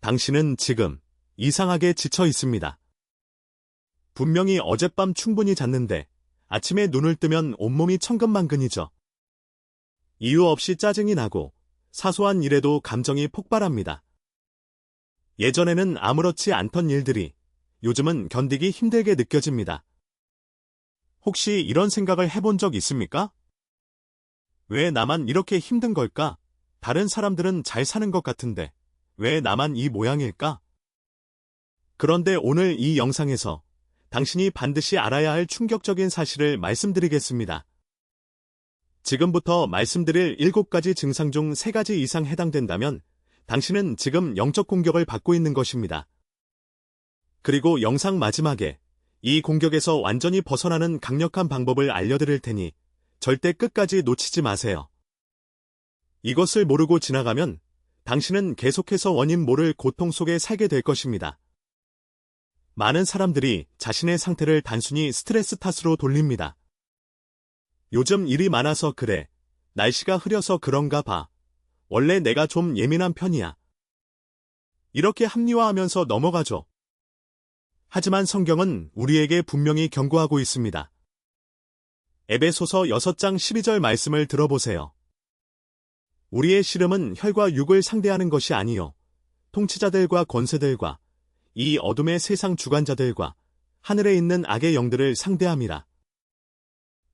당신은 지금 이상하게 지쳐 있습니다. 분명히 어젯밤 충분히 잤는데 아침에 눈을 뜨면 온몸이 천근만근이죠. 이유 없이 짜증이 나고 사소한 일에도 감정이 폭발합니다. 예전에는 아무렇지 않던 일들이 요즘은 견디기 힘들게 느껴집니다. 혹시 이런 생각을 해본 적 있습니까? 왜 나만 이렇게 힘든 걸까? 다른 사람들은 잘 사는 것 같은데 왜 나만 이 모양일까? 그런데 오늘 이 영상에서 당신이 반드시 알아야 할 충격적인 사실을 말씀드리겠습니다. 지금부터 말씀드릴 7가지 증상 중 3가지 이상 해당된다면 당신은 지금 영적 공격을 받고 있는 것입니다. 그리고 영상 마지막에 이 공격에서 완전히 벗어나는 강력한 방법을 알려드릴 테니 절대 끝까지 놓치지 마세요. 이것을 모르고 지나가면 당신은 계속해서 원인 모를 고통 속에 살게 될 것입니다. 많은 사람들이 자신의 상태를 단순히 스트레스 탓으로 돌립니다. 요즘 일이 많아서 그래. 날씨가 흐려서 그런가 봐. 원래 내가 좀 예민한 편이야. 이렇게 합리화하면서 넘어가죠. 하지만 성경은 우리에게 분명히 경고하고 있습니다. 에베소서 6장 12절 말씀을 들어보세요. 우리의 씨름은 혈과 육을 상대하는 것이 아니요 통치자들과 권세들과 이 어둠의 세상 주관자들과 하늘에 있는 악의 영들을 상대함이라.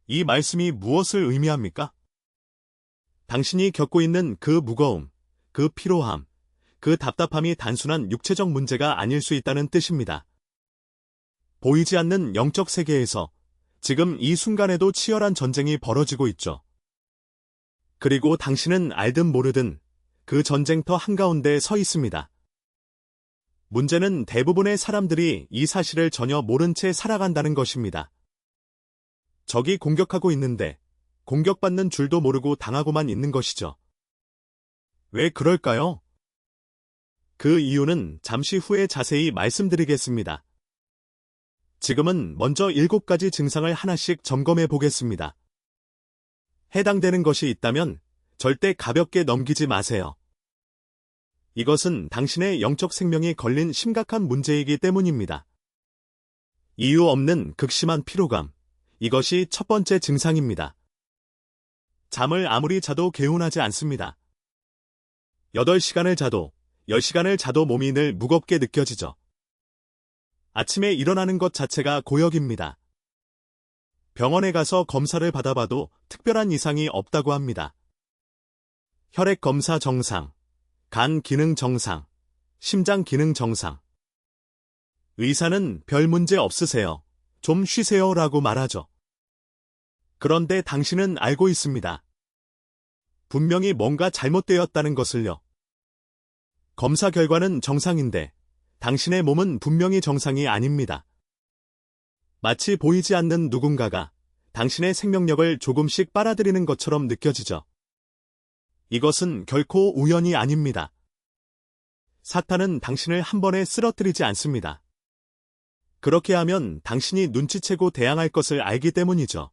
이 말씀이 무엇을 의미합니까? 당신이 겪고 있는 그 무거움, 그 피로함, 그 답답함이 단순한 육체적 문제가 아닐 수 있다는 뜻입니다. 보이지 않는 영적 세계에서 지금 이 순간에도 치열한 전쟁이 벌어지고 있죠. 그리고 당신은 알든 모르든 그 전쟁터 한가운데 서 있습니다. 문제는 대부분의 사람들이 이 사실을 전혀 모른 채 살아간다는 것입니다. 적이 공격하고 있는데 공격받는 줄도 모르고 당하고만 있는 것이죠. 왜 그럴까요? 그 이유는 잠시 후에 자세히 말씀드리겠습니다. 지금은 먼저 7가지 증상을 하나씩 점검해 보겠습니다. 해당되는 것이 있다면 절대 가볍게 넘기지 마세요. 이것은 당신의 영적 생명이 걸린 심각한 문제이기 때문입니다. 이유 없는 극심한 피로감, 이것이 첫 번째 증상입니다. 잠을 아무리 자도 개운하지 않습니다. 8시간을 자도 10시간을 자도 몸이 늘 무겁게 느껴지죠. 아침에 일어나는 것 자체가 고역입니다. 병원에 가서 검사를 받아봐도 특별한 이상이 없다고 합니다. 혈액 검사 정상, 간 기능 정상, 심장 기능 정상. 의사는 별 문제 없으세요. 좀 쉬세요 라고 말하죠. 그런데 당신은 알고 있습니다. 분명히 뭔가 잘못되었다는 것을요. 검사 결과는 정상인데 당신의 몸은 분명히 정상이 아닙니다. 마치 보이지 않는 누군가가 당신의 생명력을 조금씩 빨아들이는 것처럼 느껴지죠. 이것은 결코 우연이 아닙니다. 사탄은 당신을 한 번에 쓰러뜨리지 않습니다. 그렇게 하면 당신이 눈치채고 대항할 것을 알기 때문이죠.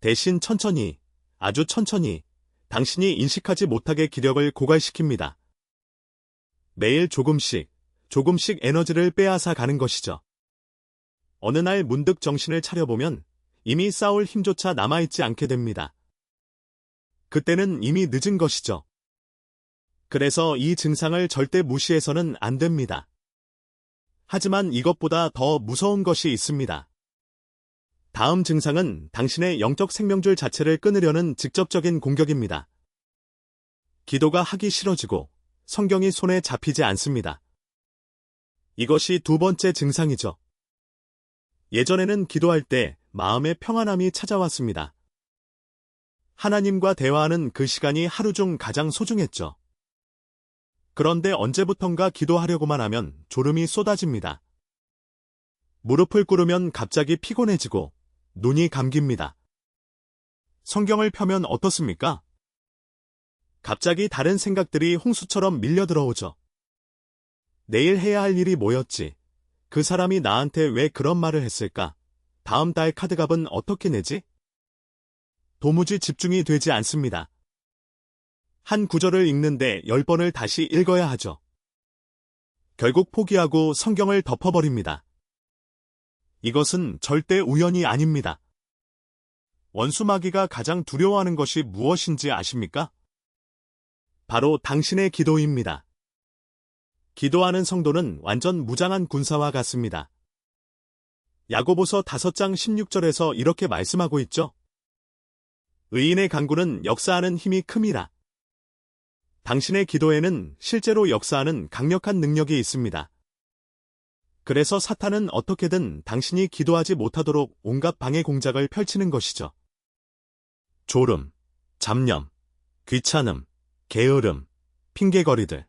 대신 천천히, 아주 천천히 당신이 인식하지 못하게 기력을 고갈시킵니다. 매일 조금씩 에너지를 빼앗아 가는 것이죠. 어느 날 문득 정신을 차려보면 이미 싸울 힘조차 남아있지 않게 됩니다. 그때는 이미 늦은 것이죠. 그래서 이 증상을 절대 무시해서는 안 됩니다. 하지만 이것보다 더 무서운 것이 있습니다. 다음 증상은 당신의 영적 생명줄 자체를 끊으려는 직접적인 공격입니다. 기도가 하기 싫어지고 성경이 손에 잡히지 않습니다. 이것이 두 번째 증상이죠. 예전에는 기도할 때 마음의 평안함이 찾아왔습니다. 하나님과 대화하는 그 시간이 하루 중 가장 소중했죠. 그런데 언제부턴가 기도하려고만 하면 졸음이 쏟아집니다. 무릎을 꿇으면 갑자기 피곤해지고 눈이 감깁니다. 성경을 펴면 어떻습니까? 갑자기 다른 생각들이 홍수처럼 밀려 들어오죠. 내일 해야 할 일이 뭐였지? 그 사람이 나한테 왜 그런 말을 했을까? 다음 달 카드값은 어떻게 내지? 도무지 집중이 되지 않습니다. 한 구절을 읽는데 10번을 다시 읽어야 하죠. 결국 포기하고 성경을 덮어버립니다. 이것은 절대 우연이 아닙니다. 원수 마귀가 가장 두려워하는 것이 무엇인지 아십니까? 바로 당신의 기도입니다. 기도하는 성도는 완전 무장한 군사와 같습니다. 야고보서 5장 16절에서 이렇게 말씀하고 있죠. 의인의 간구는 역사하는 힘이 큼이라. 당신의 기도에는 실제로 역사하는 강력한 능력이 있습니다. 그래서 사탄은 어떻게든 당신이 기도하지 못하도록 온갖 방해 공작을 펼치는 것이죠. 졸음, 잡념, 귀찮음, 게으름, 핑계거리들.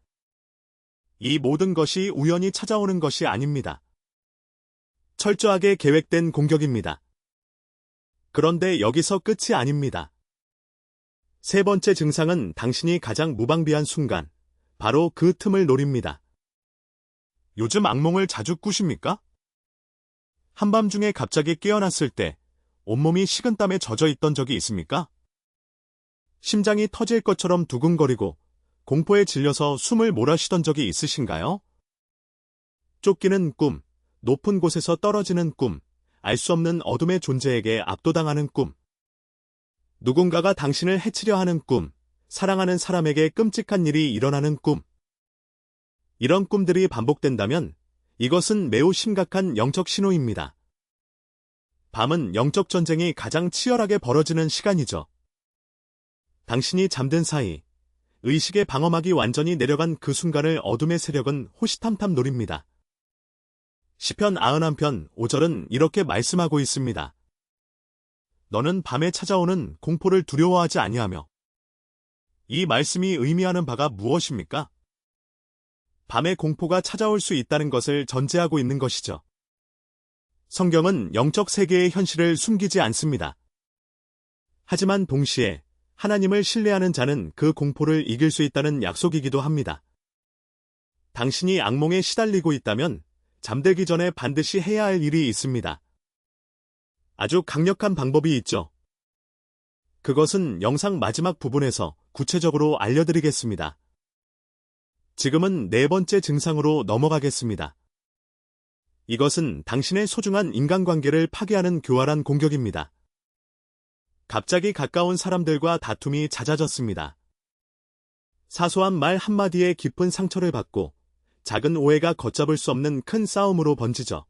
이 모든 것이 우연히 찾아오는 것이 아닙니다. 철저하게 계획된 공격입니다. 그런데 여기서 끝이 아닙니다. 세 번째 증상은 당신이 가장 무방비한 순간, 바로 그 틈을 노립니다. 요즘 악몽을 자주 꾸십니까? 한밤중에 갑자기 깨어났을 때 온몸이 식은땀에 젖어 있던 적이 있습니까? 심장이 터질 것처럼 두근거리고 공포에 질려서 숨을 몰아쉬던 적이 있으신가요? 쫓기는 꿈, 높은 곳에서 떨어지는 꿈, 알 수 없는 어둠의 존재에게 압도당하는 꿈. 누군가가 당신을 해치려 하는 꿈, 사랑하는 사람에게 끔찍한 일이 일어나는 꿈. 이런 꿈들이 반복된다면 이것은 매우 심각한 영적 신호입니다. 밤은 영적 전쟁이 가장 치열하게 벌어지는 시간이죠. 당신이 잠든 사이, 의식의 방어막이 완전히 내려간 그 순간을 어둠의 세력은 호시탐탐 노립니다. 시편 91편 5절은 이렇게 말씀하고 있습니다. 너는 밤에 찾아오는 공포를 두려워하지 아니하며. 이 말씀이 의미하는 바가 무엇입니까? 밤에 공포가 찾아올 수 있다는 것을 전제하고 있는 것이죠. 성경은 영적 세계의 현실을 숨기지 않습니다. 하지만 동시에 하나님을 신뢰하는 자는 그 공포를 이길 수 있다는 약속이기도 합니다. 당신이 악몽에 시달리고 있다면 잠들기 전에 반드시 해야 할 일이 있습니다. 아주 강력한 방법이 있죠. 그것은 영상 마지막 부분에서 구체적으로 알려드리겠습니다. 지금은 네 번째 증상으로 넘어가겠습니다. 이것은 당신의 소중한 인간관계를 파괴하는 교활한 공격입니다. 갑자기 가까운 사람들과 다툼이 잦아졌습니다. 사소한 말 한마디에 깊은 상처를 받고 작은 오해가 걷잡을 수 없는 큰 싸움으로 번지죠.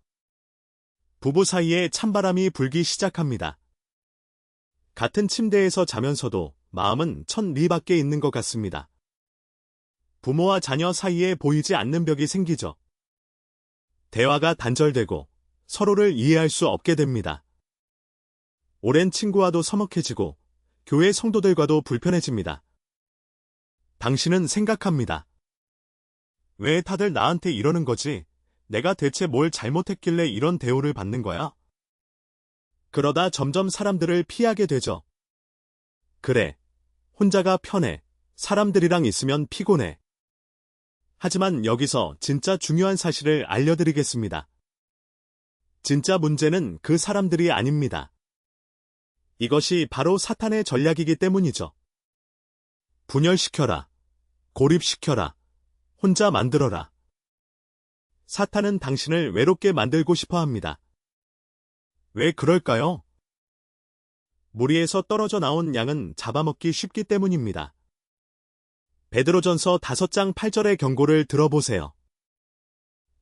부부 사이에 찬바람이 불기 시작합니다. 같은 침대에서 자면서도 마음은 1000리 밖에 있는 것 같습니다. 부모와 자녀 사이에 보이지 않는 벽이 생기죠. 대화가 단절되고 서로를 이해할 수 없게 됩니다. 오랜 친구와도 서먹해지고 교회 성도들과도 불편해집니다. 당신은 생각합니다. 왜 다들 나한테 이러는 거지? 내가 대체 뭘 잘못했길래 이런 대우를 받는 거야? 그러다 점점 사람들을 피하게 되죠. 그래, 혼자가 편해. 사람들이랑 있으면 피곤해. 하지만 여기서 진짜 중요한 사실을 알려드리겠습니다. 진짜 문제는 그 사람들이 아닙니다. 이것이 바로 사탄의 전략이기 때문이죠. 분열시켜라. 고립시켜라. 혼자 만들어라. 사탄은 당신을 외롭게 만들고 싶어 합니다. 왜 그럴까요? 무리에서 떨어져 나온 양은 잡아먹기 쉽기 때문입니다. 베드로전서 5장 8절의 경고를 들어보세요.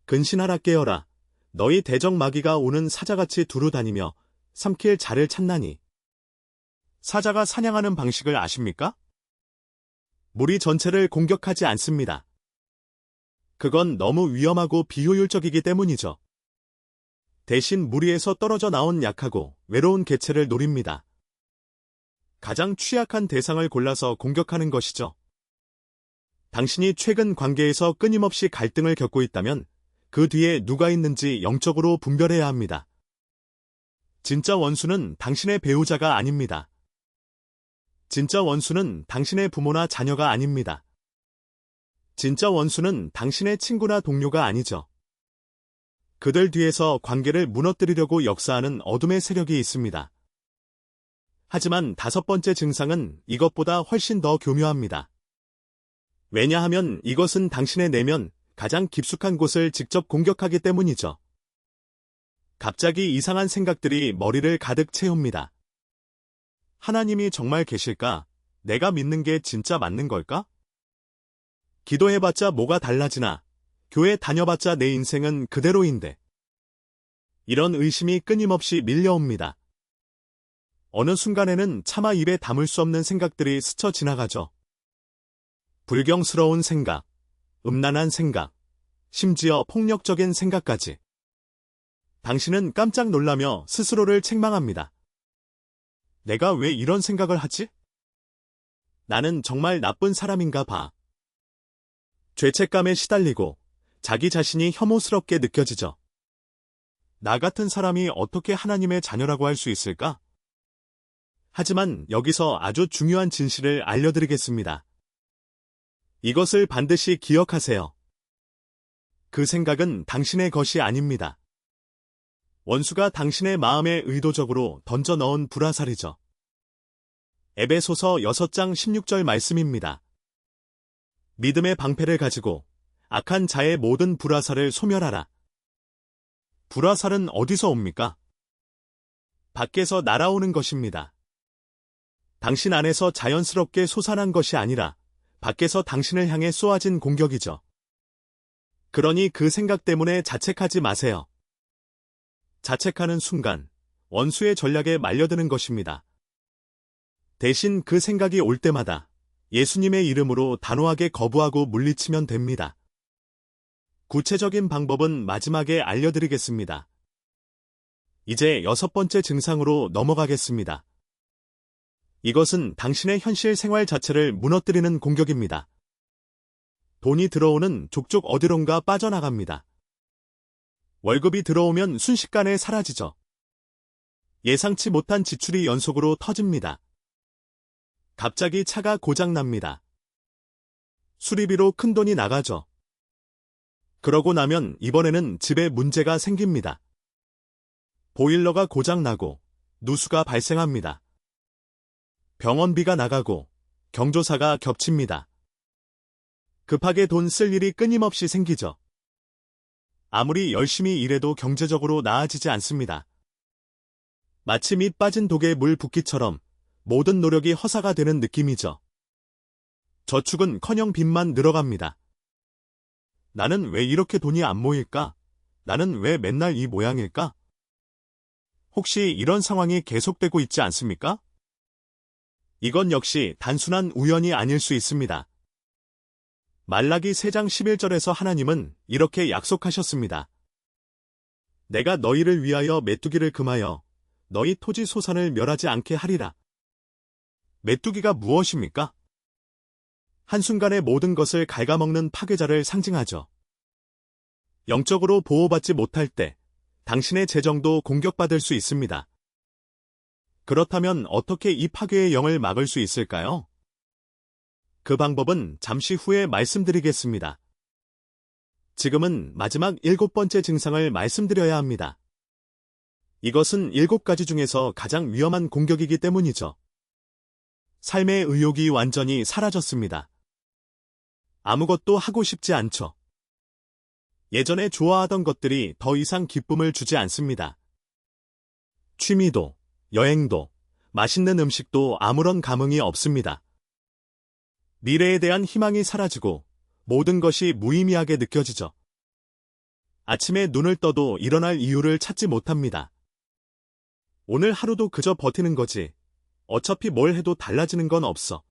근신하라 깨어라. 너희 대적 마귀가 오는 사자같이 두루다니며 삼킬 자를 찾나니. 사자가 사냥하는 방식을 아십니까? 무리 전체를 공격하지 않습니다. 그건 너무 위험하고 비효율적이기 때문이죠. 대신 무리에서 떨어져 나온 약하고 외로운 개체를 노립니다. 가장 취약한 대상을 골라서 공격하는 것이죠. 당신이 최근 관계에서 끊임없이 갈등을 겪고 있다면 그 뒤에 누가 있는지 영적으로 분별해야 합니다. 진짜 원수는 당신의 배우자가 아닙니다. 진짜 원수는 당신의 부모나 자녀가 아닙니다. 진짜 원수는 당신의 친구나 동료가 아니죠. 그들 뒤에서 관계를 무너뜨리려고 역사하는 어둠의 세력이 있습니다. 하지만 5번째 증상은 이것보다 훨씬 더 교묘합니다. 왜냐하면 이것은 당신의 내면, 가장 깊숙한 곳을 직접 공격하기 때문이죠. 갑자기 이상한 생각들이 머리를 가득 채웁니다. 하나님이 정말 계실까? 내가 믿는 게 진짜 맞는 걸까? 기도해봤자 뭐가 달라지나? 교회 다녀봤자 내 인생은 그대로인데. 이런 의심이 끊임없이 밀려옵니다. 어느 순간에는 차마 입에 담을 수 없는 생각들이 스쳐 지나가죠. 불경스러운 생각, 음란한 생각, 심지어 폭력적인 생각까지. 당신은 깜짝 놀라며 스스로를 책망합니다. 내가 왜 이런 생각을 하지? 나는 정말 나쁜 사람인가 봐. 죄책감에 시달리고 자기 자신이 혐오스럽게 느껴지죠. 나 같은 사람이 어떻게 하나님의 자녀라고 할 수 있을까? 하지만 여기서 아주 중요한 진실을 알려드리겠습니다. 이것을 반드시 기억하세요. 그 생각은 당신의 것이 아닙니다. 원수가 당신의 마음에 의도적으로 던져 넣은 불화살이죠. 에베소서 6장 16절 말씀입니다. 믿음의 방패를 가지고 악한 자의 모든 불화살을 소멸하라. 불화살은 어디서 옵니까? 밖에서 날아오는 것입니다. 당신 안에서 자연스럽게 솟아난 것이 아니라 밖에서 당신을 향해 쏘아진 공격이죠. 그러니 그 생각 때문에 자책하지 마세요. 자책하는 순간 원수의 전략에 말려드는 것입니다. 대신 그 생각이 올 때마다 예수님의 이름으로 단호하게 거부하고 물리치면 됩니다. 구체적인 방법은 마지막에 알려드리겠습니다. 이제 6번째 증상으로 넘어가겠습니다. 이것은 당신의 현실 생활 자체를 무너뜨리는 공격입니다. 돈이 들어오는 족족 어디론가 빠져나갑니다. 월급이 들어오면 순식간에 사라지죠. 예상치 못한 지출이 연속으로 터집니다. 갑자기 차가 고장납니다. 수리비로 큰돈이 나가죠. 그러고 나면 이번에는 집에 문제가 생깁니다. 보일러가 고장나고 누수가 발생합니다. 병원비가 나가고 경조사가 겹칩니다. 급하게 돈 쓸 일이 끊임없이 생기죠. 아무리 열심히 일해도 경제적으로 나아지지 않습니다. 마치 밑 빠진 독에 물 붓기처럼 모든 노력이 허사가 되는 느낌이죠. 저축은커녕 빚만 늘어갑니다. 나는 왜 이렇게 돈이 안 모일까? 나는 왜 맨날 이 모양일까? 혹시 이런 상황이 계속되고 있지 않습니까? 이건 역시 단순한 우연이 아닐 수 있습니다. 말라기 3장 11절에서 하나님은 이렇게 약속하셨습니다. 내가 너희를 위하여 메뚜기를 금하여 너희 토지 소산을 멸하지 않게 하리라. 메뚜기가 무엇입니까? 한순간에 모든 것을 갉아먹는 파괴자를 상징하죠. 영적으로 보호받지 못할 때 당신의 재정도 공격받을 수 있습니다. 그렇다면 어떻게 이 파괴의 영을 막을 수 있을까요? 그 방법은 잠시 후에 말씀드리겠습니다. 지금은 마지막 7번째 증상을 말씀드려야 합니다. 이것은 7가지 중에서 가장 위험한 공격이기 때문이죠. 삶의 의욕이 완전히 사라졌습니다. 아무것도 하고 싶지 않죠. 예전에 좋아하던 것들이 더 이상 기쁨을 주지 않습니다. 취미도, 여행도, 맛있는 음식도 아무런 감흥이 없습니다. 미래에 대한 희망이 사라지고 모든 것이 무의미하게 느껴지죠. 아침에 눈을 떠도 일어날 이유를 찾지 못합니다. 오늘 하루도 그저 버티는 거지. 어차피 뭘 해도 달라지는 건 없어.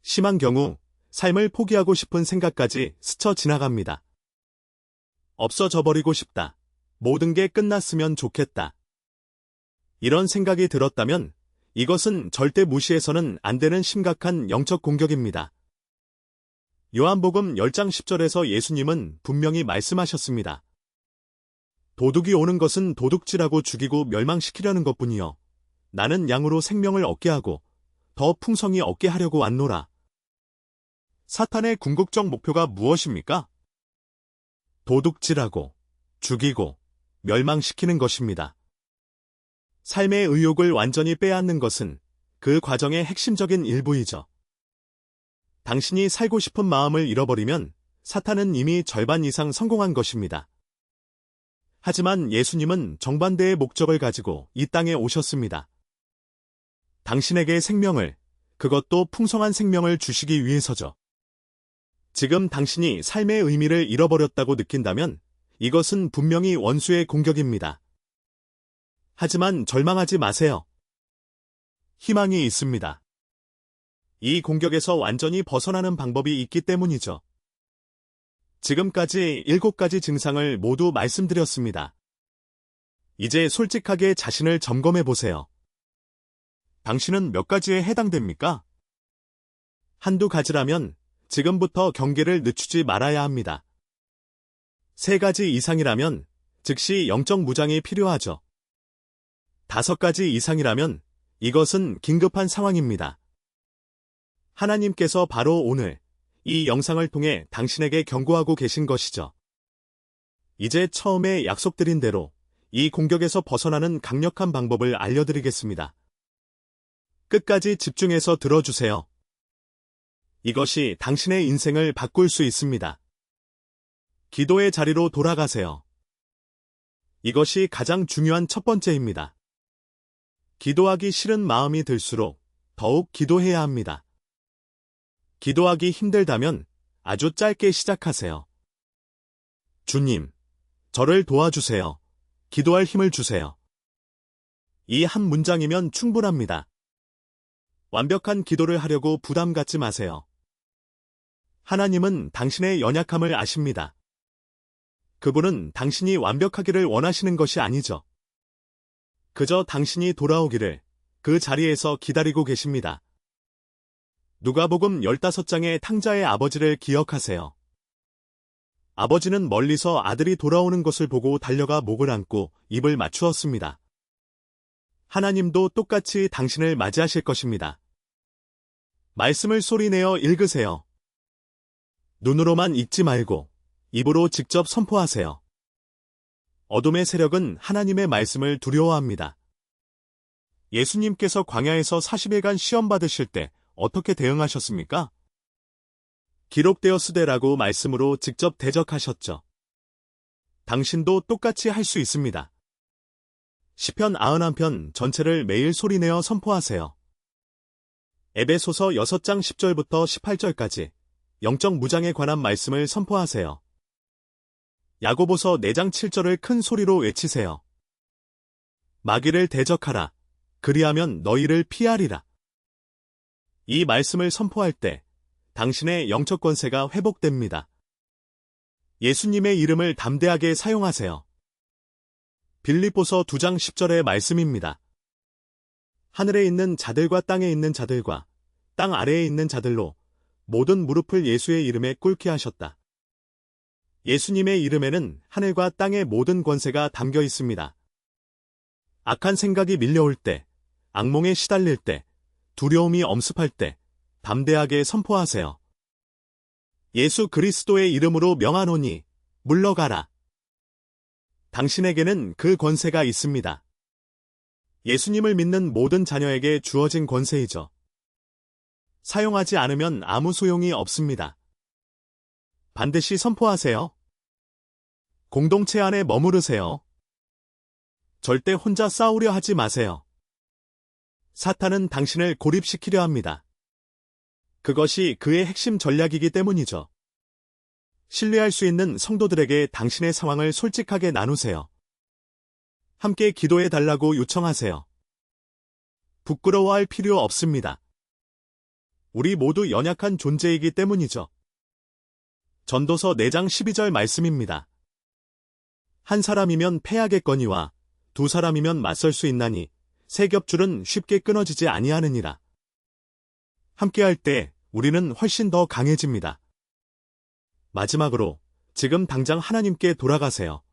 심한 경우 삶을 포기하고 싶은 생각까지 스쳐 지나갑니다. 없어져 버리고 싶다. 모든 게 끝났으면 좋겠다. 이런 생각이 들었다면 이것은 절대 무시해서는 안 되는 심각한 영적 공격입니다. 요한복음 10장 10절에서 예수님은 분명히 말씀하셨습니다. 도둑이 오는 것은 도둑질하고 죽이고 멸망시키려는 것뿐이요. 나는 양으로 생명을 얻게 하고 더 풍성히 얻게 하려고 왔노라. 사탄의 궁극적 목표가 무엇입니까? 도둑질하고 죽이고 멸망시키는 것입니다. 삶의 의욕을 완전히 빼앗는 것은 그 과정의 핵심적인 일부이죠. 당신이 살고 싶은 마음을 잃어버리면 사탄은 이미 절반 이상 성공한 것입니다. 하지만 예수님은 정반대의 목적을 가지고 이 땅에 오셨습니다. 당신에게 생명을, 그것도 풍성한 생명을 주시기 위해서죠. 지금 당신이 삶의 의미를 잃어버렸다고 느낀다면 이것은 분명히 원수의 공격입니다. 하지만 절망하지 마세요. 희망이 있습니다. 이 공격에서 완전히 벗어나는 방법이 있기 때문이죠. 지금까지 7가지 증상을 모두 말씀드렸습니다. 이제 솔직하게 자신을 점검해 보세요. 당신은 몇 가지에 해당됩니까? 한두 가지라면 지금부터 경계를 늦추지 말아야 합니다. 3가지 이상이라면 즉시 영적 무장이 필요하죠. 5가지 이상이라면 이것은 긴급한 상황입니다. 하나님께서 바로 오늘 이 영상을 통해 당신에게 경고하고 계신 것이죠. 이제 처음에 약속드린 대로 이 공격에서 벗어나는 강력한 방법을 알려드리겠습니다. 끝까지 집중해서 들어주세요. 이것이 당신의 인생을 바꿀 수 있습니다. 기도의 자리로 돌아가세요. 이것이 가장 중요한 첫 번째입니다. 기도하기 싫은 마음이 들수록 더욱 기도해야 합니다. 기도하기 힘들다면 아주 짧게 시작하세요. 주님, 저를 도와주세요. 기도할 힘을 주세요. 이 한 문장이면 충분합니다. 완벽한 기도를 하려고 부담 갖지 마세요. 하나님은 당신의 연약함을 아십니다. 그분은 당신이 완벽하기를 원하시는 것이 아니죠. 그저 당신이 돌아오기를 그 자리에서 기다리고 계십니다. 누가복음 15장의 탕자의 아버지를 기억하세요. 아버지는 멀리서 아들이 돌아오는 것을 보고 달려가 목을 안고 입을 맞추었습니다. 하나님도 똑같이 당신을 맞이하실 것입니다. 말씀을 소리내어 읽으세요. 눈으로만 읽지 말고 입으로 직접 선포하세요. 어둠의 세력은 하나님의 말씀을 두려워합니다. 예수님께서 광야에서 40일간 시험 받으실 때 어떻게 대응하셨습니까? 기록되었으되라고 말씀으로 직접 대적하셨죠. 당신도 똑같이 할 수 있습니다. 시편 91편 전체를 매일 소리내어 선포하세요. 에베소서 6장 10절부터 18절까지 영적 무장에 관한 말씀을 선포하세요. 야고보서 4장 7절을 큰 소리로 외치세요. 마귀를 대적하라. 그리하면 너희를 피하리라. 이 말씀을 선포할 때 당신의 영적 권세가 회복됩니다. 예수님의 이름을 담대하게 사용하세요. 빌립보서 2장 10절의 말씀입니다. 하늘에 있는 자들과 땅에 있는 자들과 땅 아래에 있는 자들로 모든 무릎을 예수의 이름에 꿇게 하셨다. 예수님의 이름에는 하늘과 땅의 모든 권세가 담겨 있습니다. 악한 생각이 밀려올 때, 악몽에 시달릴 때, 두려움이 엄습할 때 담대하게 선포하세요. 예수 그리스도의 이름으로 명하노니 물러가라. 당신에게는 그 권세가 있습니다. 예수님을 믿는 모든 자녀에게 주어진 권세이죠. 사용하지 않으면 아무 소용이 없습니다. 반드시 선포하세요. 공동체 안에 머무르세요. 절대 혼자 싸우려 하지 마세요. 사탄은 당신을 고립시키려 합니다. 그것이 그의 핵심 전략이기 때문이죠. 신뢰할 수 있는 성도들에게 당신의 상황을 솔직하게 나누세요. 함께 기도해 달라고 요청하세요. 부끄러워할 필요 없습니다. 우리 모두 연약한 존재이기 때문이죠. 전도서 4장 12절 말씀입니다. 한 사람이면 패하겠거니와 두 사람이면 맞설 수 있나니 세 겹줄은 쉽게 끊어지지 아니하느니라. 함께할 때 우리는 훨씬 더 강해집니다. 마지막으로 지금 당장 하나님께 돌아가세요.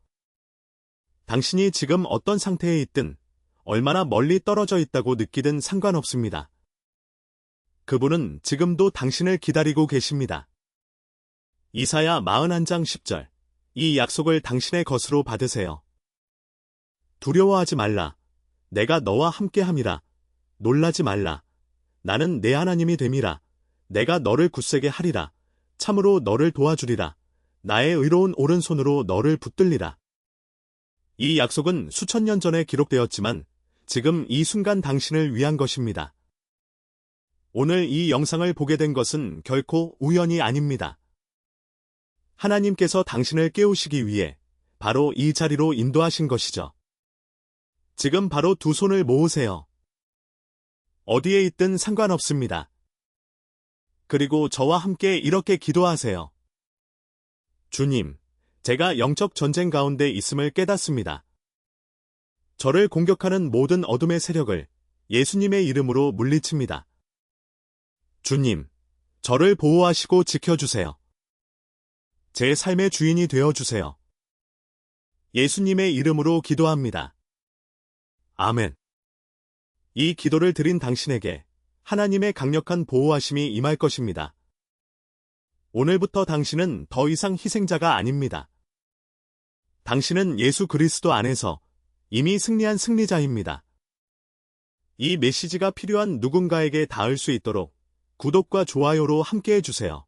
당신이 지금 어떤 상태에 있든 얼마나 멀리 떨어져 있다고 느끼든 상관없습니다. 그분은 지금도 당신을 기다리고 계십니다. 이사야 41장 10절. 이 약속을 당신의 것으로 받으세요. 두려워하지 말라. 내가 너와 함께함이라. 놀라지 말라. 나는 내 하나님이 됨이라. 내가 너를 굳세게 하리라. 참으로 너를 도와주리라. 나의 의로운 오른손으로 너를 붙들리라. 이 약속은 수천 년 전에 기록되었지만 지금 이 순간 당신을 위한 것입니다. 오늘 이 영상을 보게 된 것은 결코 우연이 아닙니다. 하나님께서 당신을 깨우시기 위해 바로 이 자리로 인도하신 것이죠. 지금 바로 두 손을 모으세요. 어디에 있든 상관없습니다. 그리고 저와 함께 이렇게 기도하세요. 주님, 제가 영적 전쟁 가운데 있음을 깨닫습니다. 저를 공격하는 모든 어둠의 세력을 예수님의 이름으로 물리칩니다. 주님, 저를 보호하시고 지켜주세요. 제 삶의 주인이 되어주세요. 예수님의 이름으로 기도합니다. 아멘. 이 기도를 드린 당신에게 하나님의 강력한 보호하심이 임할 것입니다. 오늘부터 당신은 더 이상 희생자가 아닙니다. 당신은 예수 그리스도 안에서 이미 승리한 승리자입니다. 이 메시지가 필요한 누군가에게 닿을 수 있도록 구독과 좋아요로 함께해 주세요.